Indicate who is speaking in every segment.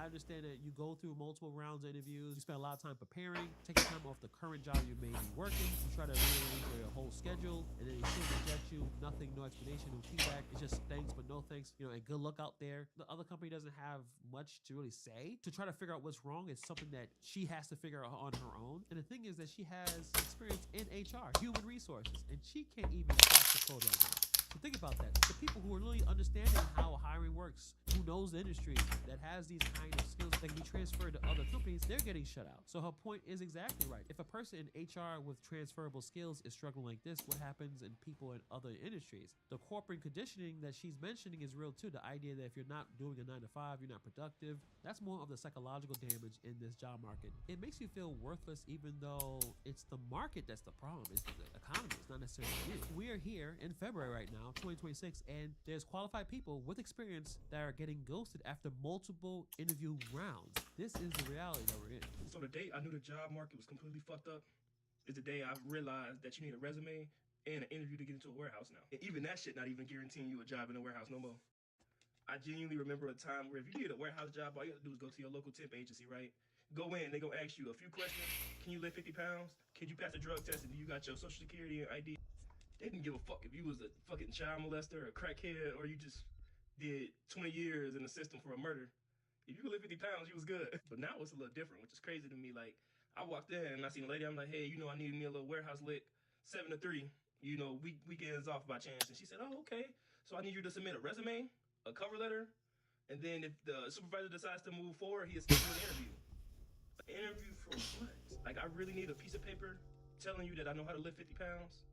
Speaker 1: understand that you go through multiple rounds of interviews. You spend a lot of time preparing, taking time off the current job you may be working. You try to rearrange your whole schedule, and then they still reject you. Nothing, no explanation, no feedback. It's just thanks, but no thanks. And good luck out there. The other company doesn't have much to really say. To try to figure out what's wrong is something that she has to figure out on her own. And the thing is that she has experience in HR, human resources, and she can't even crack the code right now. So think about that. The people who are really understanding how hiring works, who knows the industry, that has these kind of skills that can be transferred to other companies, they're getting shut out. So her point is exactly right. If a person in HR with transferable skills is struggling like this, what happens in people in other industries? The corporate conditioning that she's mentioning is real too. The idea that if you're not doing a 9 to 5, you're not productive. That's more of the psychological damage in this job market. It makes you feel worthless even though it's the market that's the problem. It's the economy. It's not necessarily you. We are here in February right now, 2026, and there's qualified people with experience that are getting ghosted after multiple interview rounds. This is the reality that we're in.
Speaker 2: So the day I knew the job market was completely fucked up is the day I realized that you need a resume and an interview to get into a warehouse now. And even that shit not even guaranteeing you a job in a warehouse no more. I genuinely remember a time where if you needed a warehouse job, all you have to do is go to your local temp agency, right? Go in, they gonna ask you a few questions. Can you lift 50 pounds? Can you pass a drug test? And do you got your social security and ID? They didn't give a fuck if you was a fucking child molester, a crackhead, or you just did 20 years in the system for a murder. If you could lift 50 pounds, you was good. But now it's a little different, which is crazy to me. Like, I walked in and I seen a lady, I'm like, hey, I need me a little warehouse lick, 7 to 3, weekends off by chance. And she said, oh, okay. So I need you to submit a resume, a cover letter, and then if the supervisor decides to move forward, he'll schedule an interview. An interview for what? Like, I really need a piece of paper telling you that I know how to lift 50 pounds,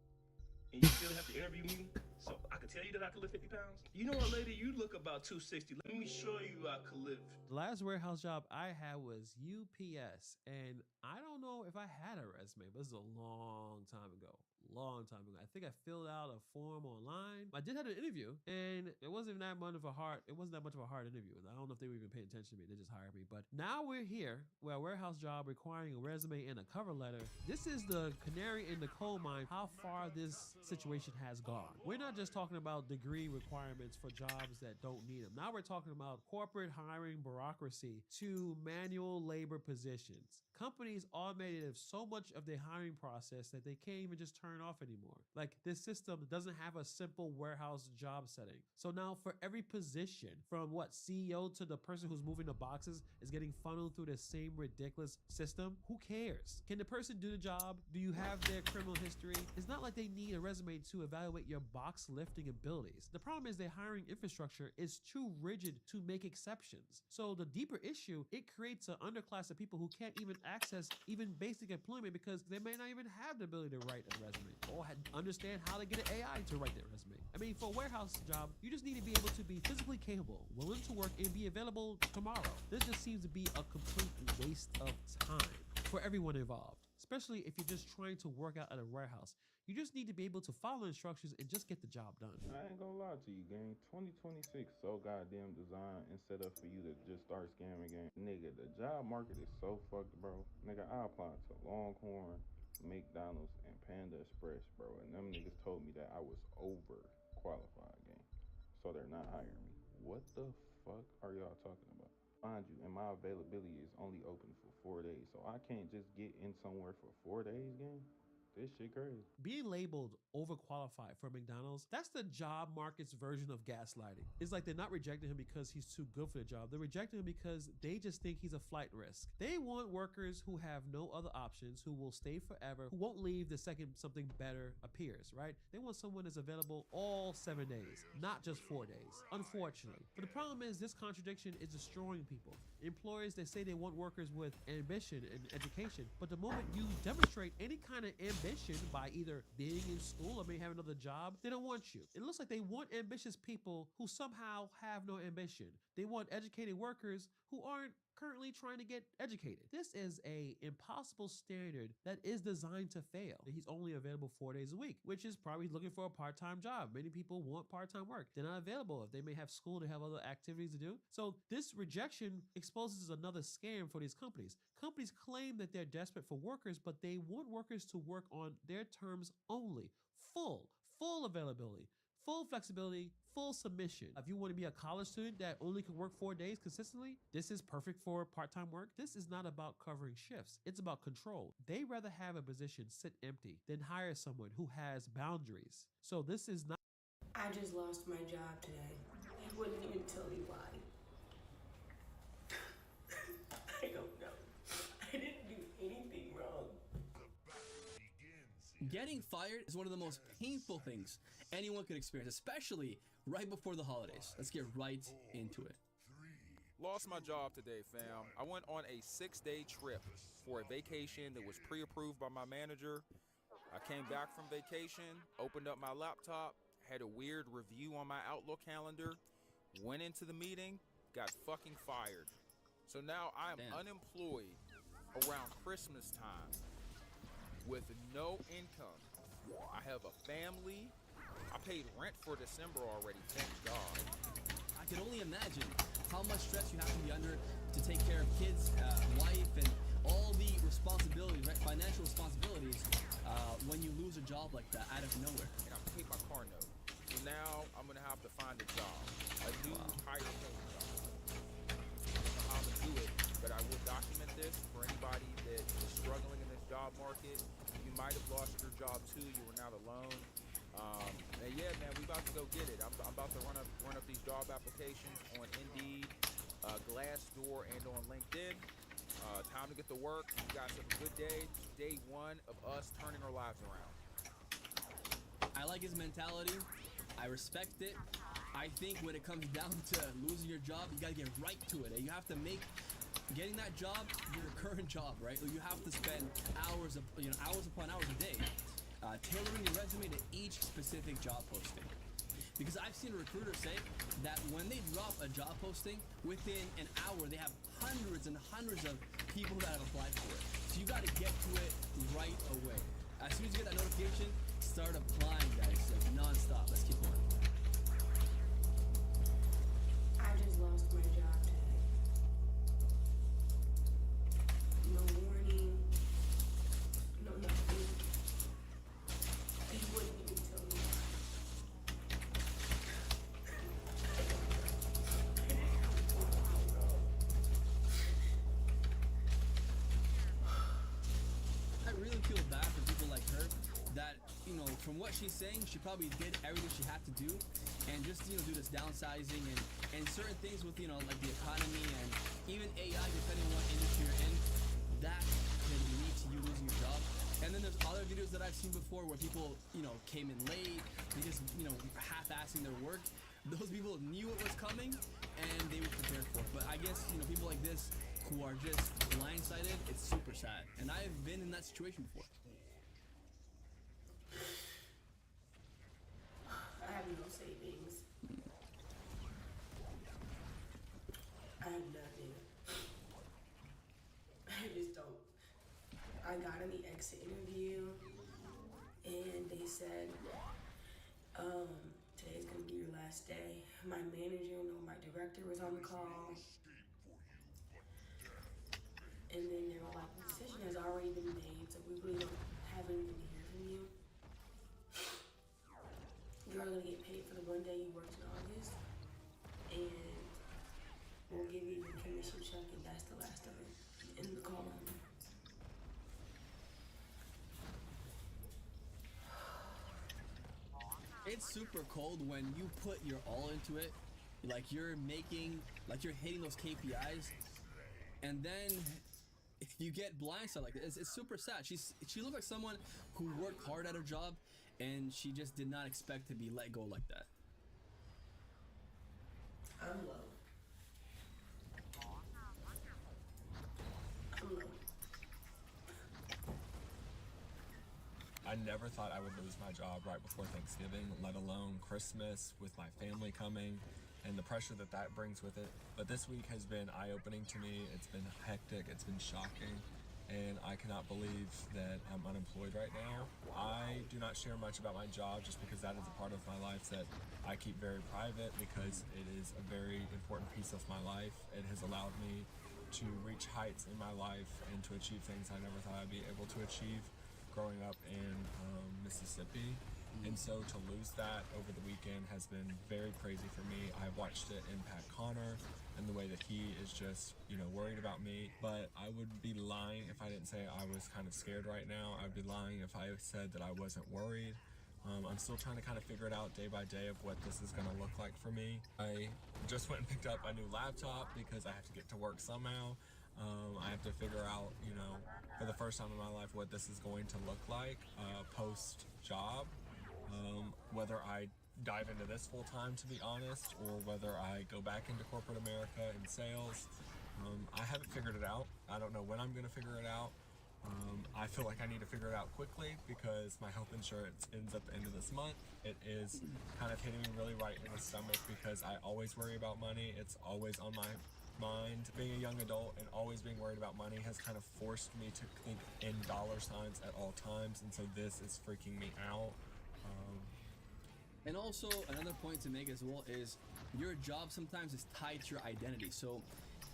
Speaker 2: and you still have to interview me so I could tell you that I could lift 50 pounds? You know what, lady? You look about 260. Let me show you I could lift.
Speaker 1: The last warehouse job I had was UPS, and I don't know if I had a resume, but this is a long time ago. I think I filled out a form online. I did have an interview, and it wasn't that much of a hard interview. I don't know if they were even paying attention to me. They just hired me. But now we're here, where a warehouse job requiring a resume and a cover letter. This is the canary in the coal mine, how far this situation has gone. We're not just talking about degree requirements for jobs that don't need them. Now we're talking about corporate hiring bureaucracy to manual labor positions. Companies automated so much of their hiring process that they can't even just turn off anymore. Like, this system doesn't have a simple warehouse job setting. So now for every position, from CEO to the person who's moving the boxes, is getting funneled through the same ridiculous system. Who cares? Can the person do the job? Do you have their criminal history? It's not like they need a resume to evaluate your box lifting abilities. The problem is their hiring infrastructure is too rigid to make exceptions. So the deeper issue, it creates an underclass of people who can't even access even basic employment because they may not even have the ability to write a resume or understand how to get an AI to write that resume. I mean, for a warehouse job, you just need to be able to be physically capable, willing to work, and be available tomorrow. This just seems to be a complete waste of time for everyone involved, especially if you're just trying to work out at a warehouse. You just need to be able to follow instructions and just get the job done.
Speaker 3: I ain't gonna lie to you, gang. 2026 so goddamn designed and set up for you to just start scamming, gang. Nigga, the job market is so fucked, bro. Nigga, I applied to Longhorn, McDonald's, and Panda Express, bro. And them niggas told me that I was overqualified, gang. So they're not hiring me. What the fuck are y'all talking about? Mind you, and my availability is only open for 4 days. So I can't just get in somewhere for 4 days, gang. This shit crazy.
Speaker 1: Being labeled overqualified for McDonald's, that's the job market's version of gaslighting. It's like they're not rejecting him because he's too good for the job. They're rejecting him because they just think he's a flight risk. They want workers who have no other options, who will stay forever, who won't leave the second something better appears, right? They want someone that's available all 7 days, not just 4 days, unfortunately. But the problem is this contradiction is destroying people. Employers, they say they want workers with ambition and education, but the moment you demonstrate any kind of ambition by either being in school or maybe having another job, they don't want you. It looks like they want ambitious people who somehow have no ambition. They want educated workers who aren't currently trying to get educated. This is a impossible standard that is designed to fail. He's only available 4 days a week, which is probably looking for a part-time job. Many people want part-time work. They're not available. If they may have school, they have other activities to do. So this rejection exposes another scam for these companies. Companies claim that they're desperate for workers, but they want workers to work on their terms only. Full availability, full flexibility, full submission. If you want to be a college student that only can work 4 days consistently, this is perfect for part-time work. This is not about covering shifts. It's about control. They'd rather have a position sit empty than hire someone who has boundaries. So this is not.
Speaker 4: I just lost my job today. He wouldn't even tell me why. I don't know. I didn't do anything wrong.
Speaker 5: Getting fired is one of the most painful things anyone could experience, especially right before the holidays. Let's get right into it.
Speaker 6: Lost my job today, fam. I went on a 6-day trip for a vacation that was pre-approved by my manager. I came back from vacation, opened up my laptop, had a weird review on my Outlook calendar, went into the meeting, got fucking fired. So now I am unemployed around Christmas time with no income. I have a family. I paid rent for December already, thank God.
Speaker 5: I can only imagine how much stress you have to be under to take care of kids, wife, and all the responsibilities, right? Financial responsibilities when you lose a job like that out of nowhere.
Speaker 6: And I paid my car note. So now I'm gonna have to find a job, a new higher paying job. I don't know how I'm gonna do it, but I will document this for anybody that is struggling in this job market. You might have lost your job too. You were not alone. And yeah, man, we about to go get it. I'm about to run up these job applications on Indeed, Glassdoor, and on LinkedIn. Time to get to work. You guys have a good day. Day one of us turning our lives around.
Speaker 5: I like his mentality. I respect it. I think when it comes down to losing your job, you gotta get right to it. You have to make getting that job your current job, right? You have to spend hours upon hours a day tailoring your resume to each specific job posting. Because I've seen recruiters say that when they drop a job posting, within an hour they have hundreds and hundreds of people that have applied for it. So you got to get to it right away. As soon as you get that notification, start applying, guys, like non-stop. Let's keep going.
Speaker 4: I just lost my job today. No warning. No nothing. He wouldn't even tell me why.
Speaker 5: I really feel bad for people like her that, you know, from what she's saying, she probably did everything she had to do and just, you know, do this downsizing and certain things with, you know, like the economy and even AI, depending on what industry you're in, that can lead to you losing your job. And then there's other videos that I've seen before where people, you know, came in late, they just, you know, half-assing their work. Those people knew it was coming and they were prepared for it. But I guess, you know, people like this who are just blindsided, it's super sad. And I've been in that situation before.
Speaker 4: I have no savings. I have nothing. I just don't. I got in the exit interview and they said, today's gonna be your last day. My manager and my director was on the call. And then they were like, the decision has already been made, so we really don't have anything to hear from you. You're gonna get paid for the 1 day you worked in August, and we'll give you your commission check, and that's the last of it. In the call.
Speaker 5: It's super cold when you put your all into it, like you're hitting those KPIs, and then you get blindsided like this. It's super sad. She looked like someone who worked hard at her job, and she just did not expect to be let go like that.
Speaker 4: I'm low. I'm low.
Speaker 7: I never thought I would lose my job right before Thanksgiving, let alone Christmas with my family coming and the pressure that that brings with it. But this week has been eye-opening to me. It's been hectic, it's been shocking, and I cannot believe that I'm unemployed right now. I do not share much about my job just because that is a part of my life that I keep very private because it is a very important piece of my life. It has allowed me to reach heights in my life and to achieve things I never thought I'd be able to achieve growing up in Mississippi. And so to lose that over the weekend has been very crazy for me. I watched it impact Connor and the way that he is just, you know, worried about me. But I would be lying if I didn't say I was kind of scared right now. I'd be lying if I said that I wasn't worried. I'm still trying to kind of figure it out day by day of what this is going to look like for me. I just went and picked up a new laptop because I have to get to work somehow. I have to figure out, you know, for the first time in my life what this is going to look like post-job. Whether I dive into this full-time, to be honest, or whether I go back into corporate America in sales. I haven't figured it out. I don't know when I'm going to figure it out. I feel like I need to figure it out quickly because my health insurance ends at the end of this month. It is kind of hitting me really right in the stomach because I always worry about money. It's always on my mind. Being a young adult and always being worried about money has kind of forced me to think in dollar signs at all times, and so this is freaking me out.
Speaker 5: And also another point to make as well is your job sometimes is tied to your identity. So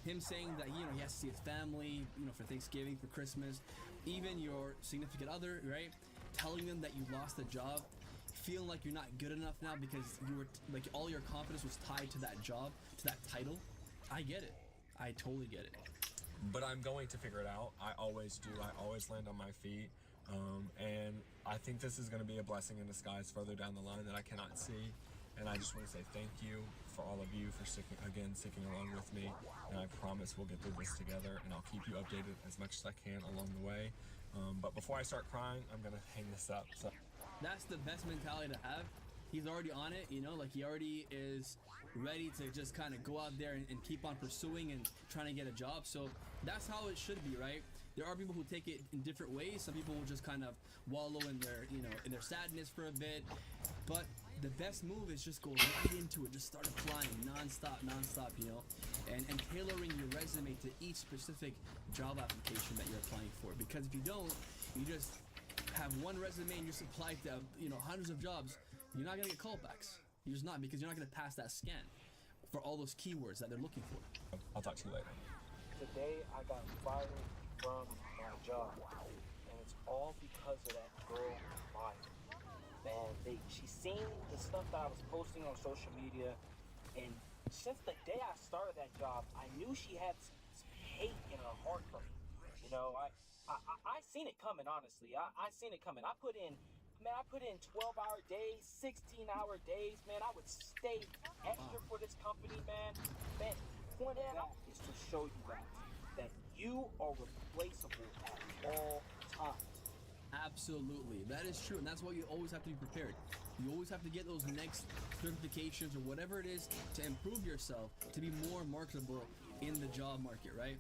Speaker 5: him saying that, you know, he has to see his family, you know, for Thanksgiving, for Christmas, even your significant other, right? Telling them that you lost a job, feeling like you're not good enough now because you were like all your confidence was tied to that job, to that title. I get it. I totally get it.
Speaker 7: But I'm going to figure it out. I always do. I always land on my feet. And I think this is going to be a blessing in disguise further down the line that I cannot see. And I just want to say thank you for all of you for sticking along with me. And I promise we'll get through this together, and I'll keep you updated as much as I can along the way. But before I start crying, I'm going to hang this up. So
Speaker 5: That's the best mentality to have. He's already on it, you know, like he already is ready to just kind of go out there and keep on pursuing and trying to get a job. So that's how it should be, right? There are people who take it in different ways. Some people will just kind of wallow in their, you know, in their sadness for a bit. But the best move is just go right into it. Just start applying non-stop, you know, and tailoring your resume to each specific job application that you're applying for. Because if you don't, you just have one resume and just apply to, you know, hundreds of jobs, you're not gonna get callbacks. You're just not, because you're not gonna pass that scan for all those keywords that they're looking for.
Speaker 7: I'll talk to you later.
Speaker 8: Today I got fired from my job, and it's all because of that girl Maya. Man, she seen the stuff that I was posting on social media, and since the day I started that job, I knew she had some hate in her heart for me. You know, I seen it coming, honestly. I seen it coming. I put in 12-hour days, 16-hour days, man. I would stay extra for this company, man. Man, point of that is to show you guys that you are replaceable at all times.
Speaker 5: Absolutely, that is true, and that's why you always have to be prepared. You always have to get those next certifications or whatever it is to improve yourself, to be more marketable in the job market, right?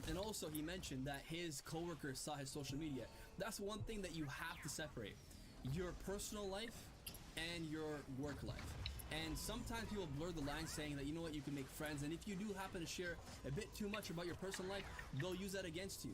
Speaker 5: And also, he mentioned that his coworkers saw his social media. That's one thing that you have to separate: your personal life and your work life. And sometimes people blur the line, saying that, you know what, you can make friends, and if you do happen to share a bit too much about your personal life, they'll use that against you.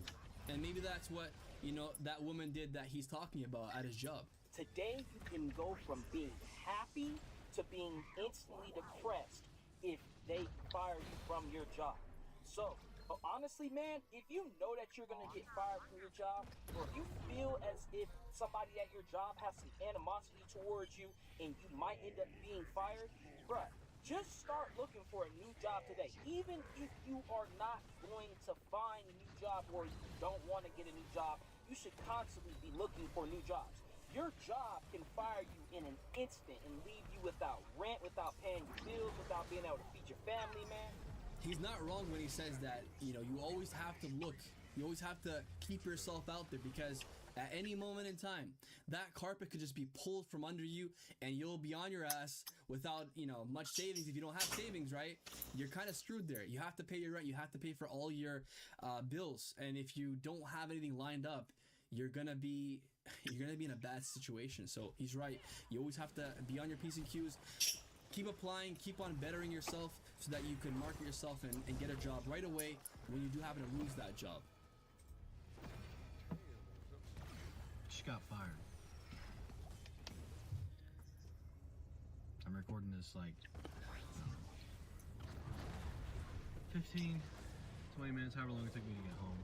Speaker 5: And maybe that's what, you know, that woman did that he's talking about at his job.
Speaker 8: Today, you can go from being happy to being instantly depressed if they fire you from your job. So, honestly, man, if you know that you're gonna get fired from your job, or if you feel as if somebody at your job has some animosity towards you and you might end up being fired, bruh, just start looking for a new job today. Even if you are not going to find a new job, or you don't want to get a new job, you should constantly be looking for new jobs. Your job can fire you in an instant and leave you without rent, without paying your bills, without being able to feed your family, man.
Speaker 5: He's not wrong when he says that, you know, you always have to look. You always have to keep yourself out there, because at any moment in time, that carpet could just be pulled from under you and you'll be on your ass without, you know, much savings. If you don't have savings, right, you're kind of screwed there. You have to pay your rent. You have to pay for all your bills. And if you don't have anything lined up, you're gonna be in a bad situation. So he's right. You always have to be on your P's and Q's. Keep applying, keep on bettering yourself so that you can market yourself and get a job right away when you do happen to lose that job.
Speaker 9: She got fired. I'm recording this like 15, 20 minutes, however long it took me to get home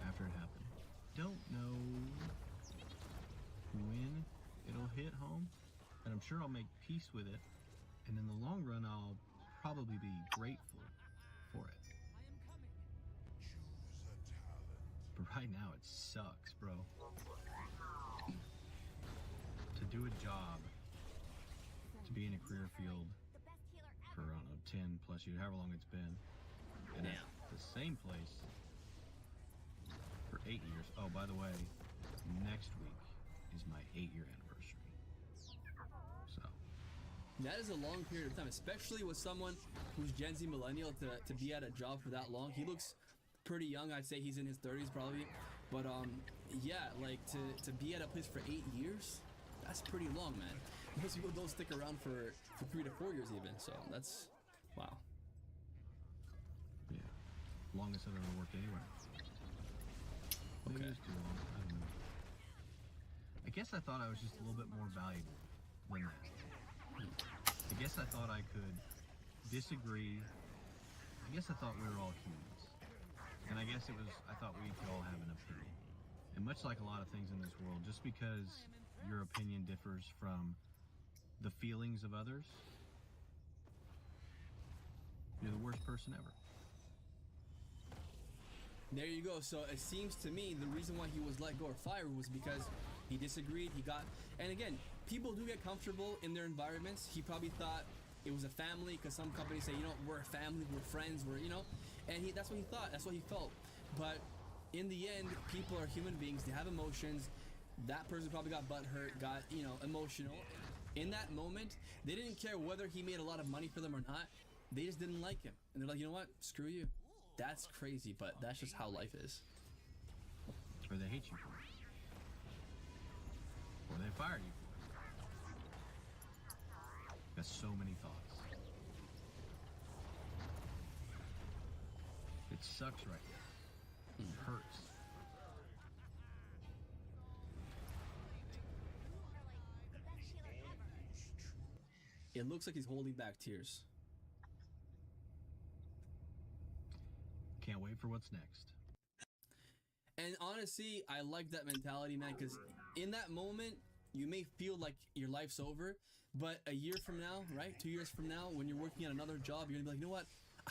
Speaker 9: after it happened. Don't know when it'll hit home, and I'm sure I'll make peace with it. And in the long run, I'll probably be grateful for it. But right now, it sucks, bro. To do a job, to be in a career field for, I don't know, 10 plus years, however long it's been, and at the same place for 8 years. Oh, by the way, next week is my 8-year anniversary. So
Speaker 5: that is a long period of time, especially with someone who's Gen Z millennial to be at a job for that long. He looks pretty young. I'd say he's in his 30s probably. But yeah, like to be at a place for 8 years, that's pretty long, man. Most people don't stick around for 3 to 4 years even. So that's, wow.
Speaker 9: yeah, longest I've ever worked anywhere. Maybe
Speaker 5: Okay.
Speaker 9: it's too long. I don't know. I guess I thought I was just a little bit more valuable than that. I guess I thought I could disagree. I guess I thought we were all humans. And I guess I thought we could all have an opinion. And much like a lot of things in this world, just because your opinion differs from the feelings of others, you're the worst person ever.
Speaker 5: There you go. So it seems to me the reason why he was let go or fired was because he disagreed. He got, and again, people do get comfortable in their environments. He probably thought it was a family because some companies say, you know, we're a family, we're friends, we're, you know, and that's what he thought, that's what he felt. But in the end, people are human beings, they have emotions. That person probably got butthurt, got, you know, emotional. In that moment, they didn't care whether he made a lot of money for them or not. They just didn't like him. And they're like, you know what, screw you. That's crazy, but that's just how life is.
Speaker 9: Or they hate you for it. Or they fire you for it. Got so many thoughts. It sucks right now. It hurts.
Speaker 5: It looks like he's holding back tears.
Speaker 9: Can't wait for what's next.
Speaker 5: And honestly, I like that mentality, man, because in that moment, you may feel like your life's over, but a year from now, right, 2 years from now, when you're working at another job, you're gonna be like, you know what,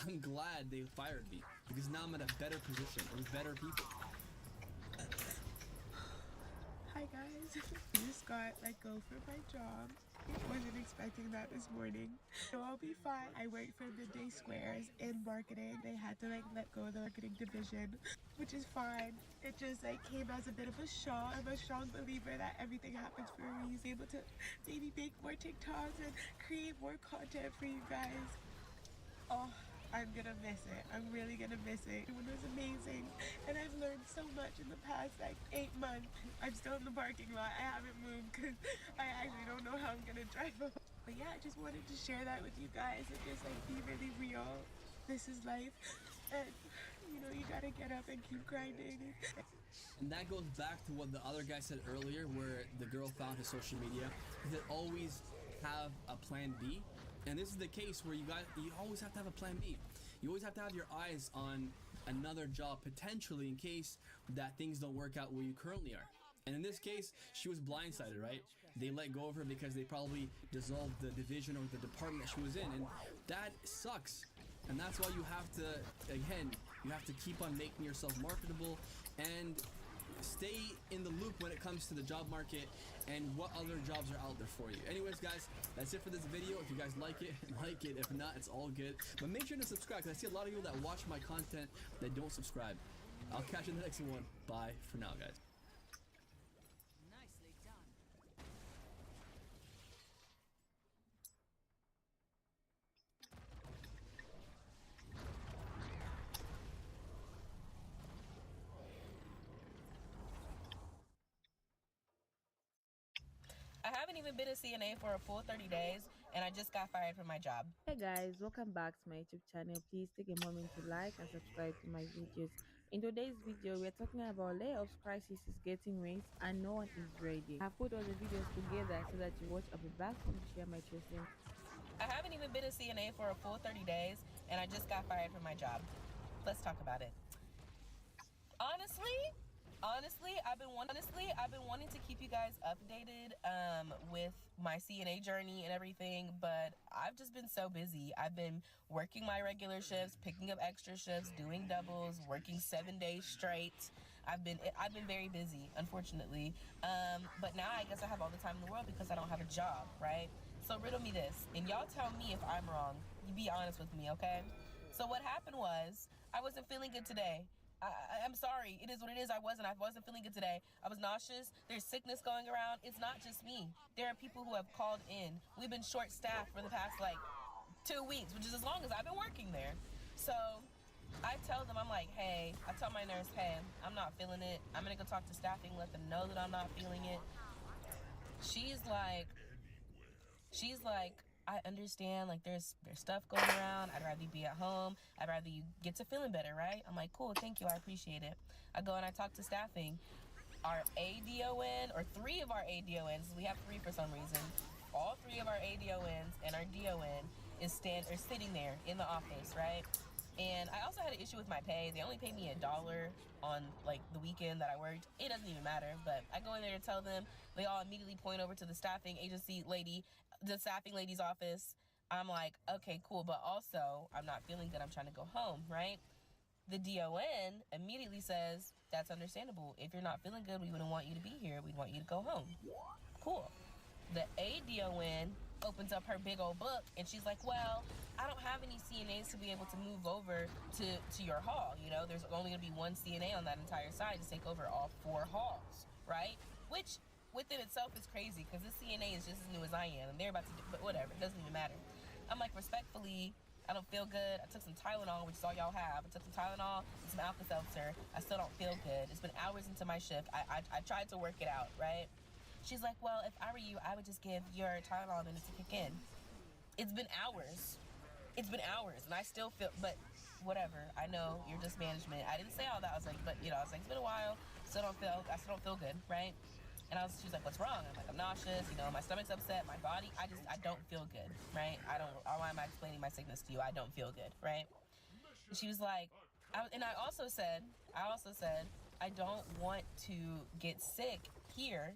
Speaker 5: I'm glad they fired me, because now I'm at a better position with better people.
Speaker 10: Hi guys, I just got let go from my job. Wasn't expecting that this morning. So I'll be fine. I work for Midday Squares in marketing. They had to let go of the marketing division, which is fine. It just came as a bit of a shock. I'm a strong believer that everything happens for a reason. Able to maybe make more TikToks and create more content for you guys. Oh, I'm gonna miss it. I'm really gonna miss it. It was amazing. And I've learned so much in the past 8 months. I'm still in the parking lot. I haven't moved because I actually don't know how I'm gonna drive home. But yeah, I just wanted to share that with you guys and just be really real. This is life. And you know, you gotta get up and keep grinding.
Speaker 5: And that goes back to what the other guy said earlier, where the girl found his social media. They always have a plan B. And this is the case where you always have to have a plan B. You always have to have your eyes on another job, potentially, in case that things don't work out where you currently are. And in this case, she was blindsided, right? They let go of her because they probably dissolved the division or the department that she was in, and that sucks. And that's why you have to, again, you have to keep on making yourself marketable and stay in the loop when it comes to the job market and what other jobs are out there for you. Anyways, guys, that's it for this video. If you guys like it, like it. If not, it's all good. But make sure to subscribe, because I see a lot of people that watch my content that don't subscribe. I'll catch you in the next one. Bye for now, guys.
Speaker 11: Nicely done.
Speaker 12: I haven't even been a CNA for a full 30 days, and I just got fired from my job.
Speaker 13: Hey guys, welcome back to my YouTube channel. Please take a moment to like and subscribe to my videos. In today's video, we're talking about layoffs crisis is getting raised and no one is ready. I've put all the videos together so that you watch. I'll be back to share my truth.
Speaker 12: I haven't even been a CNA for a full 30 days, and I just got fired from my job. Let's talk about it. Honestly, Honestly, I've been wanting to keep you guys updated with my CNA journey and everything, but I've just been so busy. I've been working my regular shifts, picking up extra shifts, doing doubles, working 7 days straight. I've been very busy, unfortunately. But now I guess I have all the time in the world because I don't have a job, right? So riddle me this, and y'all tell me if I'm wrong. You be honest with me, okay? So what happened was I wasn't feeling good today. I'm sorry. It is what it is. I wasn't feeling good today. I was nauseous. There's sickness going around. It's not just me. There are people who have called in. We've been short-staffed for the past, 2 weeks, which is as long as I've been working there. So I tell them, I'm like, hey, I tell my nurse, hey, I'm not feeling it. I'm going to go talk to staffing, let them know that I'm not feeling it. She's like, I understand, there's stuff going around. I'd rather you be at home. I'd rather you get to feeling better, right? I'm like, cool, thank you, I appreciate it. I go and I talk to staffing. Our ADON, or 3 of our ADONs, we have 3 for some reason. All 3 of our ADONs and our DON is sitting there in the office, right? And I also had an issue with my pay. They only paid me $1 on the weekend that I worked. It doesn't even matter, but I go in there to tell them. They all immediately point over to the staffing agency lady, the staffing lady's office. I'm like, okay, cool, but also I'm not feeling good. I'm trying to go home, right? The DON immediately says, that's understandable. If you're not feeling good, we wouldn't want you to be here. We'd want you to go home. Cool. The ADON opens up her big old book and she's like, well, I don't have any CNAs to be able to move over to your hall. You know, there's only gonna be 1 CNA on that entire side to take over all 4 halls, right? Which within itself is crazy because this CNA is just as new as I am and they're about to do, but whatever, it doesn't even matter. I'm like, respectfully, I don't feel good. I took some Tylenol, which is all y'all have. I took some Tylenol and some Alka-Seltzer. I still don't feel good. It's been hours into my shift. I tried to work it out, right? She's like, well, if I were you, I would just give your Tylenol a minute to kick in. It's been hours. It's been hours, and I still feel, but whatever. I know you're just management. I didn't say all that. I was like, but, it's been a while. I still don't feel good, right? And she was like, what's wrong? I'm like, I'm nauseous, my stomach's upset, my body, I don't feel good, right? Why am I explaining my sickness to you? I don't feel good, right? And she was like, I also said, I don't want to get sick here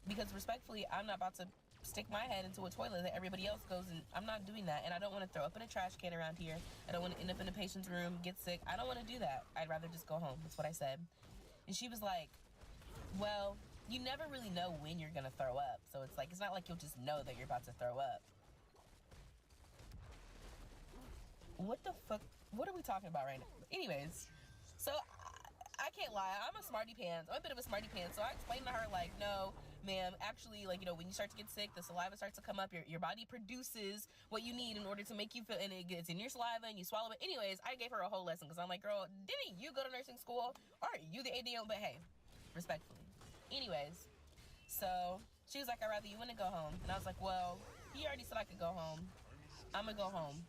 Speaker 12: because respectfully, I'm not about to stick my head into a toilet that everybody else goes in. I'm not doing that. And I don't want to throw up in a trash can around here. I don't want to end up in a patient's room, get sick. I don't want to do that. I'd rather just go home. That's what I said. And she was like, well, you never really know when you're gonna throw up. So it's not like you'll just know that you're about to throw up. What the fuck? What are we talking about right now? Anyways, so I can't lie. I'm a smarty pants. I'm a bit of a smarty pants. So I explained to her, no, ma'am, actually, when you start to get sick, the saliva starts to come up. Your body produces what you need in order to make you feel, and it's in your saliva and you swallow it. Anyways, I gave her a whole lesson because I'm like, girl, didn't you go to nursing school? Or are you the ADO? But hey, respectfully. Anyways, so she was like, I'd rather you wouldn't go home. And I was like, well, he already said I could go home. I'm gonna go home.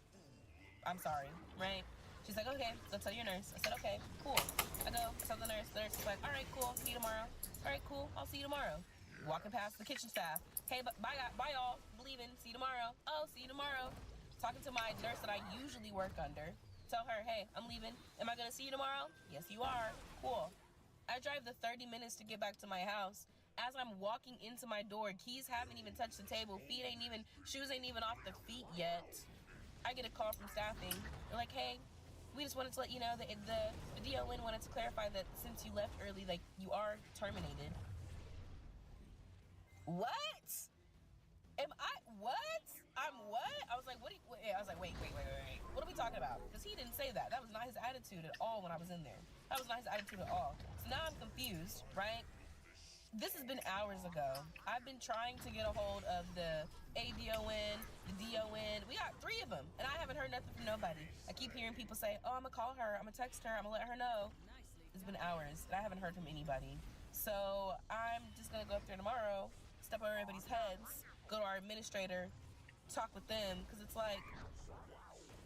Speaker 12: I'm sorry, right? She's like, okay, so tell your nurse. I said, okay, cool. I go, tell the nurse. The nurse is like, all right, cool, see you tomorrow. All right, cool, I'll see you tomorrow. Walking past the kitchen staff. Hey, bye y'all, I'm leaving, see you tomorrow. Oh, see you tomorrow. Talking to my nurse that I usually work under. Tell her, hey, I'm leaving. Am I gonna see you tomorrow? Yes, you are. Cool. I drive the 30 minutes to get back to my house. As I'm walking into my door, keys haven't even touched the table. Shoes ain't even off the feet yet. I get a call from staffing. They're like, hey, we just wanted to let you know that the DON wanted to clarify that since you left early, you are terminated. What? What? I'm what? I was like, what? I was like, wait. What are we talking about? Because he didn't say that. That was not his attitude at all when I was in there. That was not his attitude at all. So now I'm confused, right? This has been hours ago. I've been trying to get a hold of the ADON, the DON. We got 3 of them, and I haven't heard nothing from nobody. I keep hearing people say, oh, I'm gonna call her, I'm gonna text her, I'm gonna let her know. It's been hours, and I haven't heard from anybody. So I'm just gonna go up there tomorrow, step over everybody's heads, go to our administrator, talk with them, because it's like,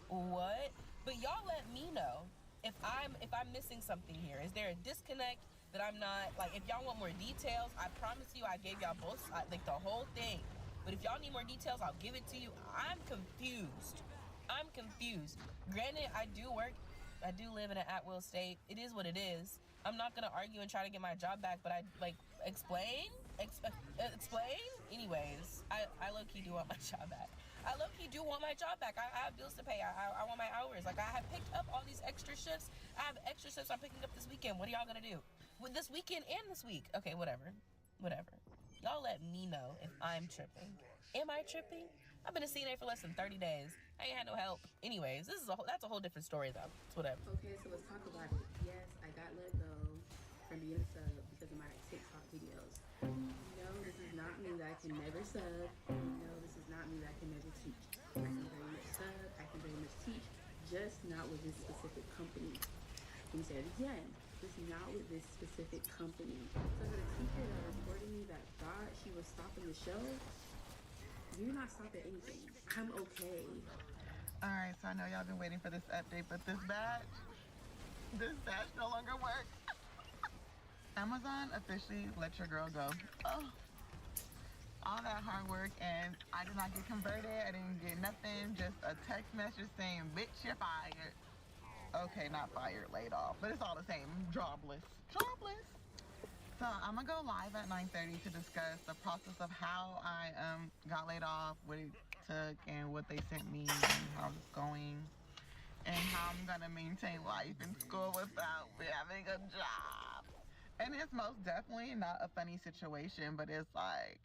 Speaker 12: what? But y'all let me know if I'm missing something here. Is there a disconnect that I'm not, if y'all want more details, I promise you I gave y'all both, the whole thing. But if y'all need more details, I'll give it to you. I'm confused. Granted, I do live in an at-will state. It is what it is. I'm not gonna argue and try to get my job back, but I like explain. Anyways, I low-key do want my job back. I low-key do want my job back. I have bills to pay. I want my hours. Like, I have picked up all these extra shifts. I have extra shifts I'm picking up this weekend. What are y'all gonna do? With this weekend and this week. Okay, whatever. Y'all let me know if I'm tripping. Am I tripping? I've been a CNA for less than 30 days. I ain't had no help. Anyways, that's a whole different story though. It's whatever.
Speaker 11: Okay, so let's talk about it. Yes, I got let go from being a sub because of my TikTok videos. No, this does not mean that I can never sub. No, this does not mean that I can never teach. I can very much sub, I can very much teach, just not with this specific company. Let me say it again. Just not with this specific company. So the teacher that reported me that thought she was stopping the show, you're not stopping anything. I'm okay.
Speaker 14: Alright, so I know y'all been waiting for this update, but this badge no longer works. Amazon officially let your girl go. Oh, all that hard work, and I did not get converted. I didn't get nothing, just a text message saying, bitch, you're fired. Okay, not fired, laid off, but it's all the same. Jobless. So I'm gonna go live at 9:30 to discuss the process of how I got laid off, what it took, and what they sent me, and how it's going, and how I'm gonna maintain life in school without having a job. And it's most definitely not a funny situation, but it's like,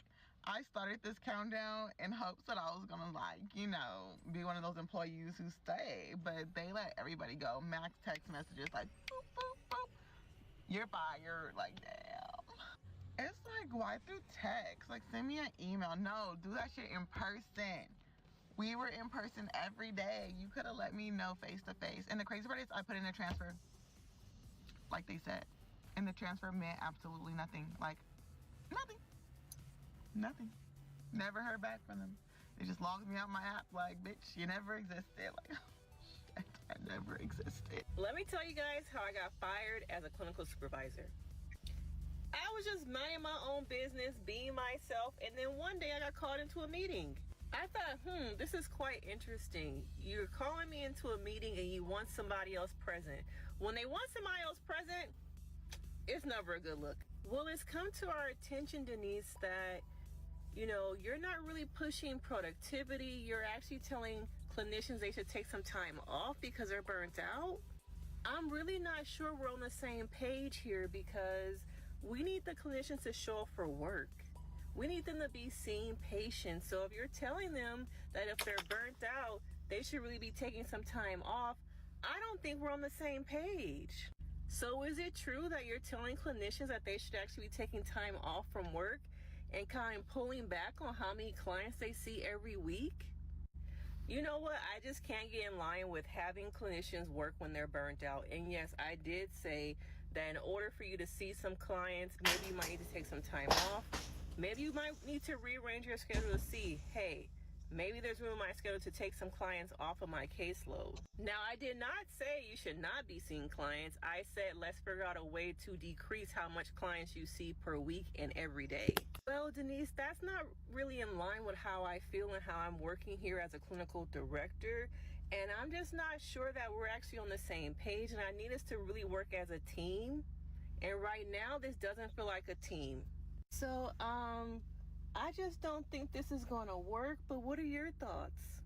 Speaker 14: I started this countdown in hopes that I was gonna, like, you know, be one of those employees who stay, but they let everybody go. Max text messages like, boop, boop, boop. You're fired. Like, damn. It's like, why through text? Like, send me an email. No, do that shit in person. We were in person every day. You could have let me know face to face. And the crazy part is I put in a transfer, like they said. And the transfer meant absolutely nothing. Like, nothing. Never heard back from them. They just logged me out my app like, bitch, you never existed. Like, shit, I never existed.
Speaker 12: Let me tell you guys how I got fired as a clinical supervisor. I was just minding my own business, being myself, and then one day I got called into a meeting. I thought, this is quite interesting. You're calling me into a meeting and you want somebody else present. When they want somebody else present, it's never a good look. Well, it's come to our attention, Denise, that you know, you're not really pushing productivity. You're actually telling clinicians they should take some time off because they're burnt out. I'm really not sure we're on the same page here because we need the clinicians to show up for work. We need them to be seeing patients. So if you're telling them that if they're burnt out, they should really be taking some time off, I don't think we're on the same page. So is it true that you're telling clinicians that they should actually be taking time off from work and kind of pulling back on how many clients they see every week? You know what? I just can't get in line with having clinicians work when they're burnt out. And yes, I did say that in order for you to see some clients, maybe you might need to take some time off. Maybe you might need to rearrange your schedule to see, hey, maybe there's room in my schedule to take some clients off of my caseload. Now, I did not say you should not be seeing clients. I said let's figure out a way to decrease how much clients you see per week and every day. Well, Denise, that's not really in line with how I feel and how I'm working here as a clinical director. And I'm just not sure that we're actually on the same page. And I need us to really work as a team. And right now, this doesn't feel like a team. So, I just don't think this is going to work, but what are your thoughts?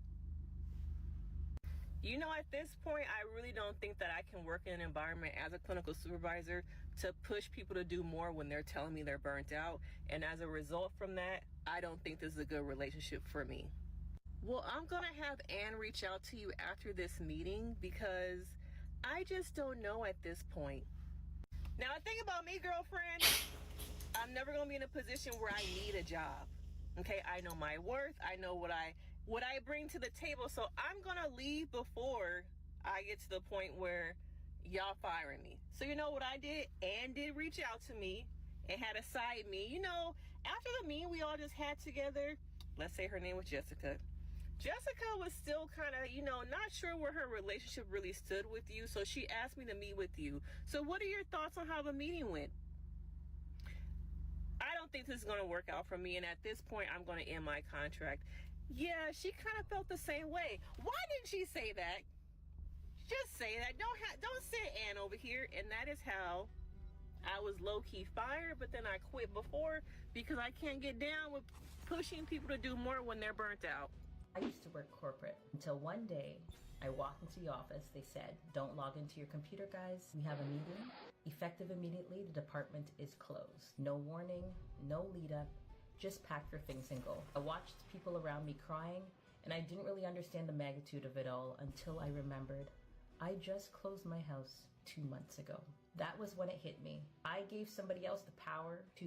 Speaker 12: You know, at this point, I really don't think that I can work in an environment as a clinical supervisor to push people to do more when they're telling me they're burnt out. And as a result from that, I don't think this is a good relationship for me. Well, I'm going to have Ann reach out to you after this meeting because I just don't know at this point. Now, the thing about me, girlfriend, I'm never going to be in a position where I need a job. Okay, I know my worth. I know what I bring to the table. So I'm going to leave before I get to the point where y'all firing me. So you know what I did? Ann did reach out to me and had a side me. You know, after the meeting we all just had together, let's say her name was Jessica. Jessica was still kind of, you know, not sure where her relationship really stood with you. So she asked me to meet with you. So what are your thoughts on how the meeting went? I don't think this is going to work out for me. And at this point, I'm going to end my contract. Yeah, she kind of felt the same way. Why didn't she say that? Just say that. Don't sit Ann over here. And that is how
Speaker 15: I was low-key fired, but then I quit before because I can't get down with pushing people to do more when they're burnt out.
Speaker 16: I used to work corporate until one day I walked into the office. They said, don't log into your computer, guys. We have a meeting. Effective immediately, the department is closed. No warning, no lead up, just pack your things and go. I watched people around me crying, and I didn't really understand the magnitude of it all until I remembered I just closed my house 2 months ago. That was when it hit me. I gave somebody else the power to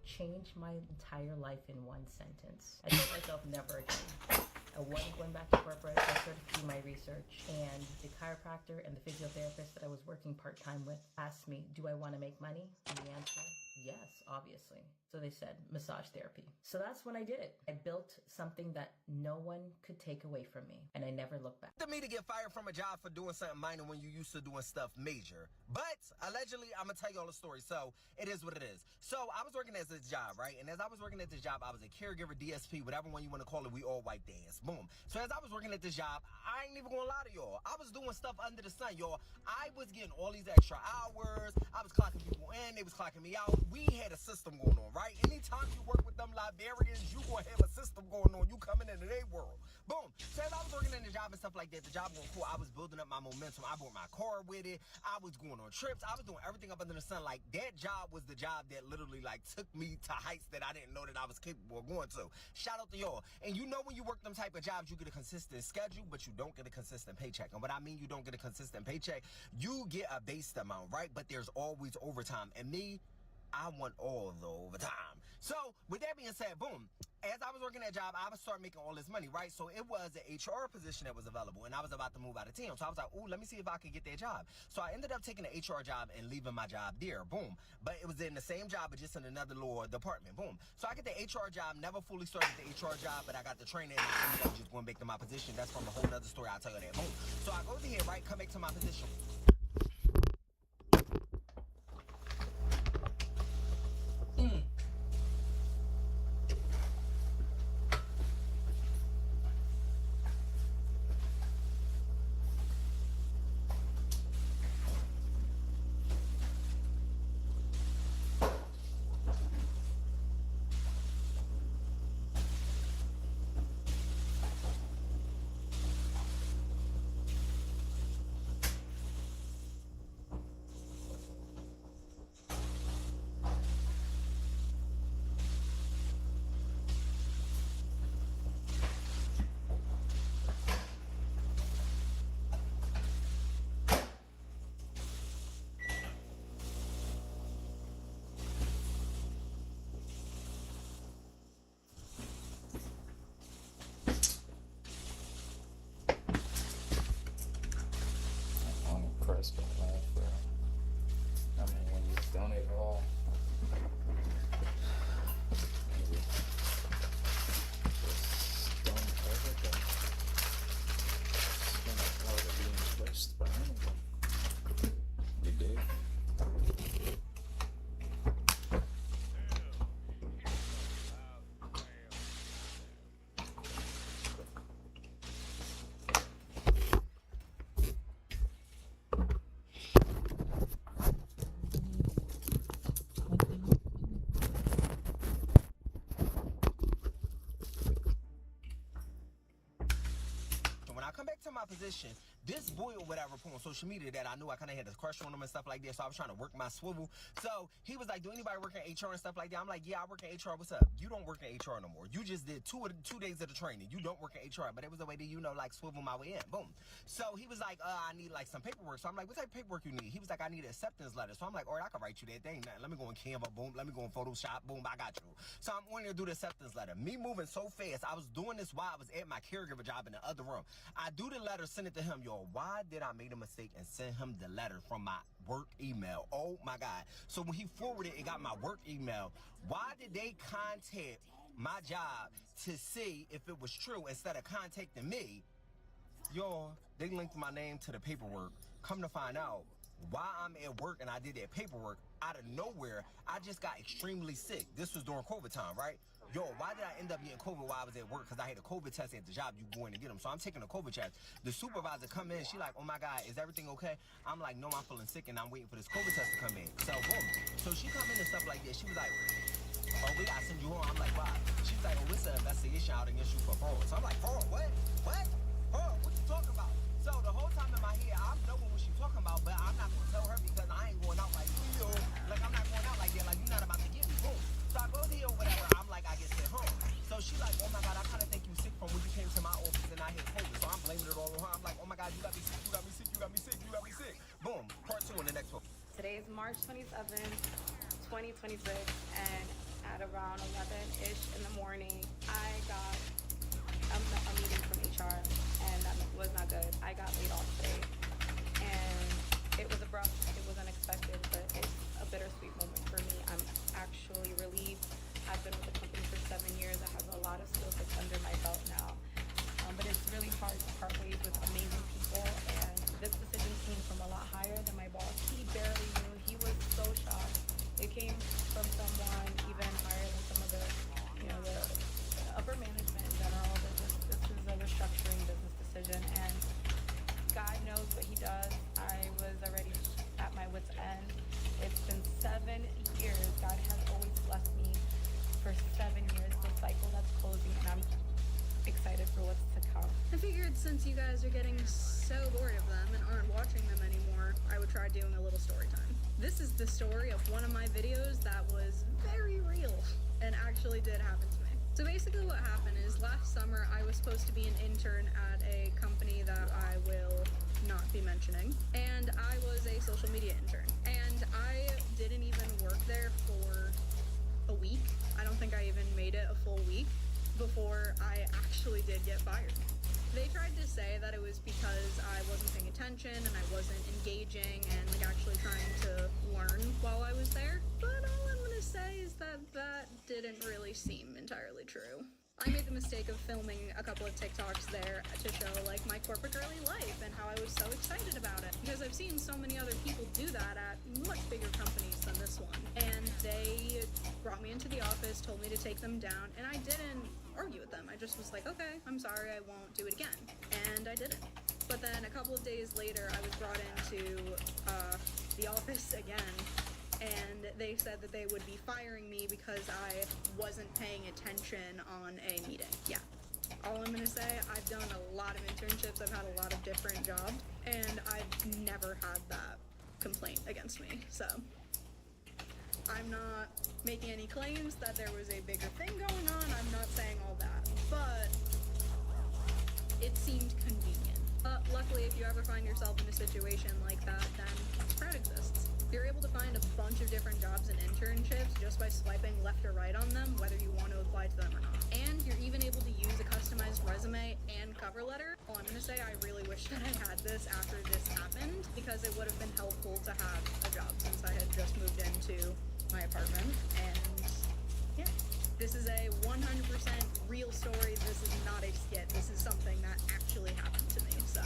Speaker 16: change my entire life in one sentence. I told myself never again. I wasn't going back to corporate. I started to do my research, and the chiropractor and the physiotherapist that I was working part-time with asked me, do I want to make money? And the answer, yes, obviously. So they said, massage therapy. So that's when I did it. I built something that no one could take away from me, and I never looked back.
Speaker 17: To me to get fired from a job for doing something minor when you used to doing stuff major. But allegedly, I'm gonna tell you all the story. So it is what it is. So I was working at this job, right? And as I was working at this job, I was a caregiver, DSP, whatever one you want to call it. We all wipe dance. Boom. So as I was working at this job, I ain't even gonna lie to y'all. I was doing stuff under the sun, y'all. I was getting all these extra hours. I was clocking people in. They was clocking me out. We had a system going on, right? Anytime you work with them Liberians, you gonna have a system going on. You coming into their world. Boom. So as I was working in the job and stuff like that, the job going cool. I was building up my momentum. I bought my car with it. I was going on trips. I was doing everything up under the sun. Like, that job was the job that literally, like, took me to heights that I didn't know that I was capable of going to. Shout out to y'all. And you know when you work them type of jobs, you get a consistent schedule, but you don't get a consistent paycheck. And what I mean you don't get a consistent paycheck, you get a base amount, right? But there's always overtime. And me, I want all the overtime. So with that being said, boom, as I was working that job, I would start making all this money, right? So it was an HR position that was available, and I was about to move out of town. So I was like, ooh, let me see if I could get that job. So I ended up taking the HR job and leaving my job there, boom. But it was in the same job, but just in another little department, boom. So I get the HR job, never fully started the HR job, but I got the training and I ended up just going back to my position. That's from a whole nother story, I'll tell you that, boom. So I go over here, right, come back to my position.
Speaker 18: I mean, when you donate all, just donate everything. It's gonna hard to be impressed by anyone. You dig?
Speaker 17: To my position, this boy or whatever put on social media that I knew I kind of had a crush on him and stuff like that, so I was trying to work my swivel. So he was like, do anybody work in HR and stuff like that? I'm like, yeah, I work in HR. What's up? You don't work in HR no more. You just did 2 days of the training. You don't work in HR, but it was a way to, you know, like swivel my way in. Boom. So he was like, I need like some paperwork. So I'm like, what type of paperwork you need? He was like, I need an acceptance letter. So I'm like, all right, I can write you that thing. Let me go in Canva. Boom. Let me go in Photoshop. Boom. I got you. So I'm going to do the acceptance letter. Me moving so fast. I was doing this while I was at my caregiver job in the other room. I do the letter, send it to him, y'all. Why did I make a mistake and send him the letter from my work email? Oh my God. So when he forwarded it, got my work email. Why did they contact my job to see if it was true instead of contacting me? Y'all, they linked my name to the paperwork. Come to find out, while I'm at work and I did that paperwork, out of nowhere, I just got extremely sick. This was during COVID time, right? Yo, why did I end up getting COVID while I was at work? Because I had a COVID test at the job. You go in and get them. So I'm taking a COVID test. The supervisor come in. She like, oh my God, is everything okay? I'm like, no, I'm feeling sick and I'm waiting for this COVID test to come in. So boom. So she come in and stuff like this. She was like, oh, we gotta send you home. I'm like, why? She was like, oh, it's an investigation out against you for fraud. So I'm like, fraud? What? What? Fraud? What you talking about? So the whole time in my head, I'm knowing what she's talking about, but I'm not gonna tell her because I ain't going out like you. Like I'm not going out like that. Like you're not about to get me. Boom. So I go there or whatever. I'm like, I get sent home. So she like, oh my God, I kind of think you sick from when you came to my office and I had COVID. So I'm blaming it all on her. I'm like, oh my God, you got me sick. You got me sick. You got me sick. You got me sick. Boom. Part 2 in the next one.
Speaker 19: Today is March 27th, 2026, and at around 11-ish in the morning, I got a meeting from HR, and that was not good. I got laid off today, and it was abrupt, it was unexpected, but it's a bittersweet moment for me. I'm actually relieved. I've been with the company for 7 years. I have a lot of skill sets under my belt now, but it's really hard to part ways with amazing people, and this decision came from a lot higher than my boss. He barely knew. He was so shocked. It came from someone even higher than some of the, the upper management in general. This is a restructuring business decision, and God knows what he does. I was already at my wit's end. It's been 7 years. God has always blessed me for 7 years. The cycle that's closing, and I'm excited for what's to come.
Speaker 20: I figured since you guys are getting so bored of them and aren't watching them anymore, I would try doing a little story time. This is the story of one of my videos that was very real and actually did happen to me. So basically what happened is last summer I was supposed to be an intern at a company that I will not be mentioning, and I was a social media intern, and I didn't even work there for a week. I don't think I even made it a full week before I actually did get fired. They tried to say that it was because I wasn't paying attention and I wasn't engaging and like actually trying to learn while I was there. But all I'm gonna say is that that didn't really seem entirely true. I made the mistake of filming a couple of TikToks there to show like my corporate girly life and how I was so excited about it, because I've seen so many other people do that at much bigger companies than this one. And they brought me into the office, told me to take them down, and I didn't argue with them. I just was like, okay, I'm sorry, I won't do it again. And I didn't. But then a couple of days later, I was brought into the office again, and they said that they would be firing me because I wasn't paying attention on a meeting. Yeah. All I'm gonna say, I've done a lot of internships, I've had a lot of different jobs, and I've never had that complaint against me. So I'm not making any claims that there was a bigger thing going on. I'm not saying all that, but it seemed convenient. Luckily, if you ever find yourself in a situation like that, then Sprout exists. You're able to find a bunch of different jobs and internships just by swiping left or right on them, whether you want to apply to them or not. And you're even able to use a customized resume and cover letter. Well, I'm gonna say I really wish that I had this after this happened, because it would have been helpful to have a job since I had just moved into my apartment. And yeah, this is a 100% real story. This is not a skit. This is something that actually happened to me. So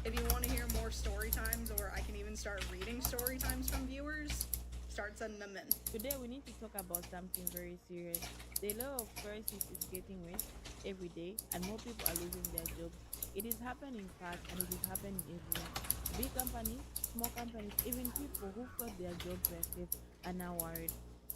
Speaker 20: if you want to hear more story times, or I can even start reading story times from viewers, start sending them in.
Speaker 13: Today we need to talk about something very serious. The law of crisis is getting worse every day, and more people are losing their jobs. It is happening fast, and it is happening everywhere. Big companies, small companies, even people who thought their jobs were safe are now worried.